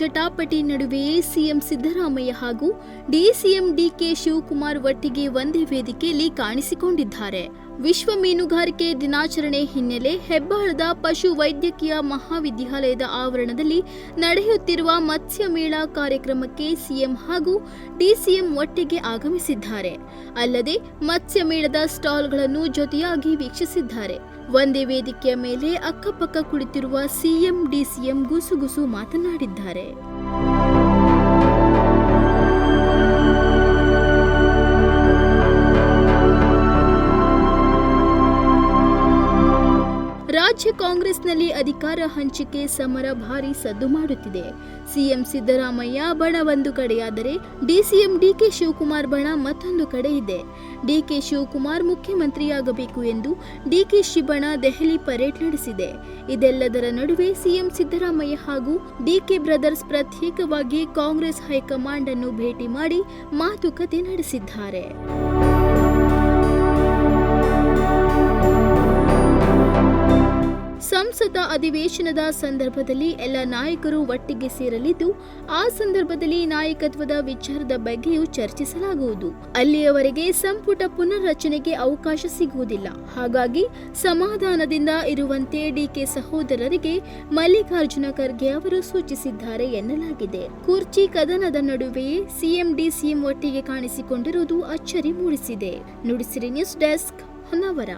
ಜಟಾಪಟಿ ನಡುವೆಯೇ ಸಿಎಂ ಸಿದ್ದರಾಮಯ್ಯ ಹಾಗೂ DCM DK Shivakumar ಒಟ್ಟಿಗೆ ಒಂದೇ ವೇದಿಕೆಯಲ್ಲಿ ಕಾಣಿಸಿಕೊಂಡಿದ್ದಾರೆ. ವಿಶ್ವ ಮೀನುಗಾರಿಕೆ ದಿನಾಚರಣೆ ಹಿನ್ನೆಲೆ ಹೆಬ್ಬಾಳದ ಪಶು ವೈದ್ಯಕೀಯ ಮಹಾವಿದ್ಯಾಲಯದ ಆವರಣದಲ್ಲಿ ನಡೆಯುತ್ತಿರುವ ಮತ್ಸ್ಯ ಮೇಳ ಕಾರ್ಯಕ್ರಮಕ್ಕೆ ಸಿಎಂ ಹಾಗೂ ಡಿಸಿಎಂ ಒಟ್ಟಿಗೆ ಆಗಮಿಸಿದ್ದಾರೆ. ಅಲ್ಲದೆ ಮತ್ಸ್ಯ ಮೇಳದ ಸ್ಟಾಲ್ಗಳನ್ನು ಜೊತೆಯಾಗಿ ವೀಕ್ಷಿಸಿದ್ದಾರೆ. ಒಂದೇ ವೇದಿಕೆಯ ಮೇಲೆ ಅಕ್ಕಪಕ್ಕ ಕುಳಿತಿರುವ ಸಿಎಂ ಡಿಸಿಎಂ ಗುಸುಗುಸು ಮಾತನಾಡಿದ್ದಾರೆ. ರಾಜ್ಯ ಕಾಂಗ್ರೆಸ್ನಲ್ಲಿ ಅಧಿಕಾರ ಹಂಚಿಕೆ ಸಮರ ಭಾರಿ ಸದ್ದು ಮಾಡುತ್ತಿದೆ. ಸಿಎಂ ಸಿದ್ದರಾಮಯ್ಯ ಬಣ ಒಂದು ಕಡೆಯಾದರೆ ಡಿಸಿಎಂ ಡಿಕೆ ಶಿವಕುಮಾರ್ ಬಣ ಮತ್ತೊಂದು ಕಡೆ ಇದೆ. ಡಿಕೆ ಶಿವಕುಮಾರ್ ಮುಖ್ಯಮಂತ್ರಿಯಾಗಬೇಕು ಎಂದು ಡಿಕೆಶಿ ಬಣ ದೆಹಲಿ ಪರೇಡ್ ನಡೆಸಿದೆ. ಇದೆಲ್ಲದರ ನಡುವೆ ಸಿಎಂ ಸಿದ್ದರಾಮಯ್ಯ ಹಾಗೂ ಡಿಕೆ ಬ್ರದರ್ಸ್ ಪ್ರತ್ಯೇಕವಾಗಿ ಕಾಂಗ್ರೆಸ್ ಹೈಕಮಾಂಡ್ ಅನ್ನು ಭೇಟಿ ಮಾಡಿ ಮಾತುಕತೆ ನಡೆಸಿದ್ದಾರೆ. ಸಂಸದ ಅಧಿವೇಶನದ ಸಂದರ್ಭದಲ್ಲಿ ಎಲ್ಲ ನಾಯಕರು ಒಟ್ಟಿಗೆ ಸೇರಲಿದ್ದು, ಆ ಸಂದರ್ಭದಲ್ಲಿ ನಾಯಕತ್ವದ ವಿಚಾರದ ಬಗ್ಗೆಯೂ ಚರ್ಚಿಸಲಾಗುವುದು. ಅಲ್ಲಿಯವರೆಗೆ ಸಂಪುಟ ಪುನರ್ರಚನೆಗೆ ಅವಕಾಶ ಸಿಗುವುದಿಲ್ಲ. ಹಾಗಾಗಿ ಸಮಾಧಾನದಿಂದ ಇರುವಂತೆ ಡಿಕೆ ಸಹೋದರರಿಗೆ ಮಲ್ಲಿಕಾರ್ಜುನ ಖರ್ಗೆ ಅವರು ಸೂಚಿಸಿದ್ದಾರೆ ಎನ್ನಲಾಗಿದೆ. ಕುರ್ಚಿ ಕದನದ ನಡುವೆಯೇ ಸಿಎಂ ಡಿಸಿಎಂ ಒಟ್ಟಿಗೆ ಕಾಣಿಸಿಕೊಂಡಿರುವುದು ಅಚ್ಚರಿ ಮೂಡಿಸಿದೆ. Nudisiri news desk Honnavar.